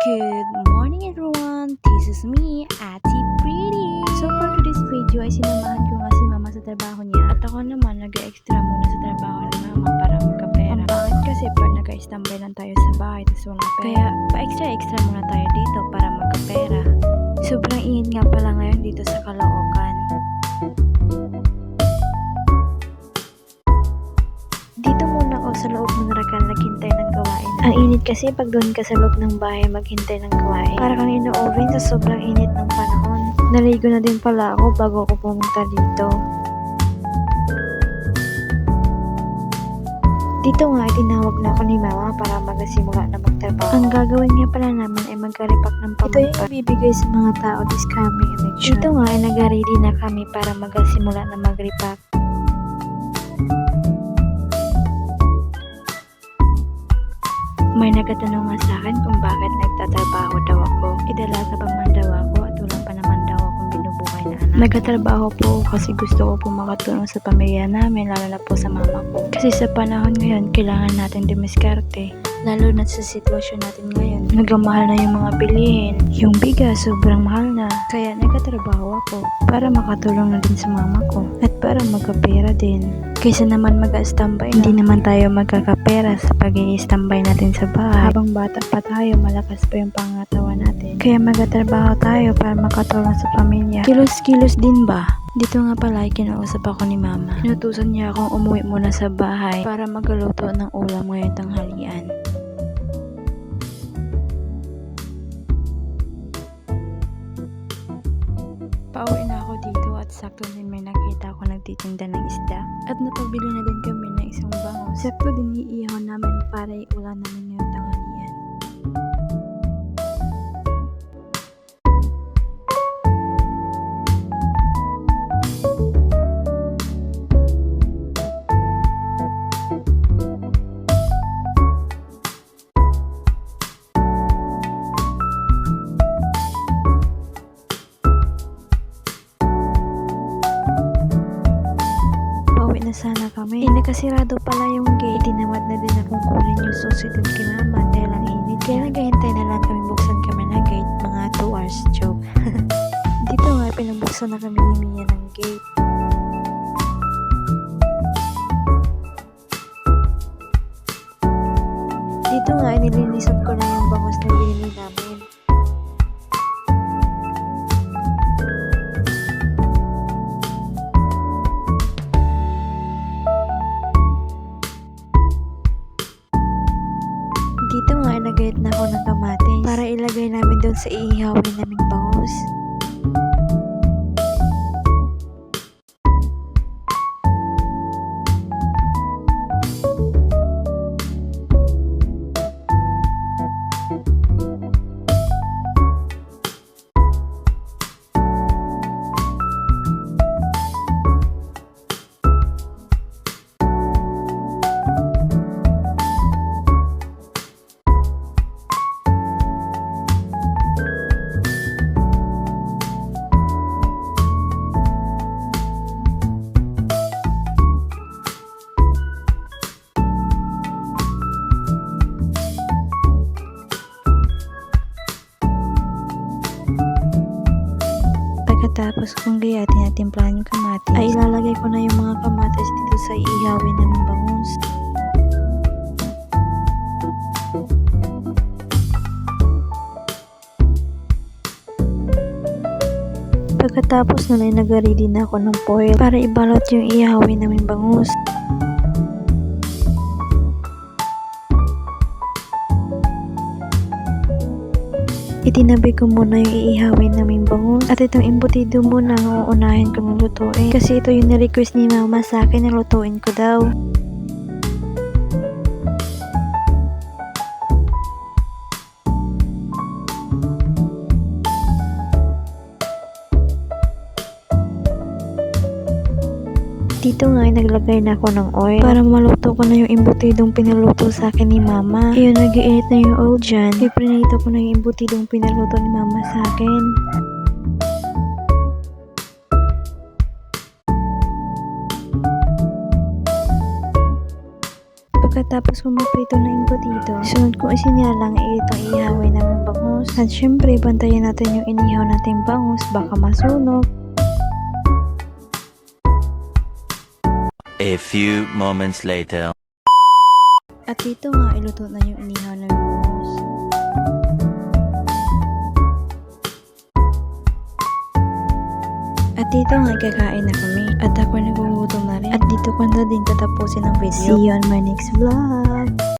Good morning everyone! This is me, Ate Pretty! So for today's video ay sinamahan ko nga si mama sa trabaho niya at ako naman nag-extra muna sa trabaho ni mama para magkapera. Ang pangit kasi pag nag-istambay lang tayo sa bahay tapos walang pera. Kaya pa-extra muna tayo dito para magkapera. Sobrang init nga pala ngayon dito sa Caloocan. Dito muna ako sa loob ng rakan naghintay ng gawain. Ang init kasi pag doon ka sa loob ng bahay maghintay ng gawain. Para kang ino-oven sa sobrang init ng panahon. Naligo na din pala ako bago ako pumunta dito. Dito nga tinawag na ako ni mama para magsimula na magtrabaho. Ang gagawin niya pala namin ay magka-repack ng pamangka. Ito yung ibibigay sa mga tao this coming election. Dito nga ay nag-ready na kami para magsimula na mag-repack. May nagtatanong nga sa akin kung bakit nagtatrabaho daw ako. Dalaga pa man daw ako at wala pa naman daw akong binubuhay na anak. Nagtatrabaho po kasi gusto ko po makatulong sa pamilya namin, lalo na po sa mama ko. Kasi sa panahon ngayon, kailangan natin dumiskarte. Lalo na sa sitwasyon natin ngayon. Nagmamahal na yung mga bilihin. Yung bigas, sobrang mahal na. Kaya nagtatrabaho ako para makatulong na din sa mama ko. At para magkapera din. Kaysa naman mag-standby, hindi naman tayo magkakapera sa pag-i-standby natin sa bahay. Habang bata pa tayo, malakas pa yung pangatawan natin. Kaya magtatrabaho tayo para makatulong sa pamilya. Kilos-kilos din ba? Dito nga pala ay kinausap ako ni mama. Inutusan niya akong umuwi muna sa bahay para magluto ng ulam ngayong tanghalian. Pauwi na ako dito at sakto din may nakita ako nagtitinda ng isda. At napabili na din kami ng isang bango. Sakto din iihaw namin para iulan namin ngayong tanghalian. Na sana kami. Nakasirado pala yung gate. Tinamad na din akong kunin yung susi dun kay mama dahil ang init. Kaya naghahintay na lang kami buksan kami ng gate. Mga 2 hours joke. Dito nga pinabuksan na kami ni Mia ng gate. Dito nga nilinisan ko na yung bangos na binili namin. Dito nga nagayat na ako ng kamatis para ilagay namin doon sa iihawin naming bangus. Pagkatapos kung gayatin at timplahan yung kamatis, ay ilalagay ko na yung mga kamatis dito sa iihawin ng bangus. Pagkatapos nun ay nag-ready na ako ng foil para ibalot yung iihawin naming bangus. Itinabi ko muna yung iihawin naming bangus at itong embutido muna ang uunahin kong lutuin kasi ito yung na-request ni mama sa akin na lutuin ko daw. Dito nga ay naglagay na ako ng oil para maluto ko na yung embutidong pinaluto sa akin ni mama. Ayun, nag-iinit na yung oil dyan. Iprinito ko na yung embutidong pinaluto ni mama sa akin. Pagkatapos ko maprito na yung potato, sunod ko isinilalang itong ihawin ng bangus. bangus. At syempre, bantayan natin yung inihaw nating bangus, baka masunog. A few moments later. At dito nga, iluto na yung inihaw ng bangus. At dito nga, kakain na kami. At ako nagugutom na rin. At dito ko na din tatapusin ang video. See you on my next vlog!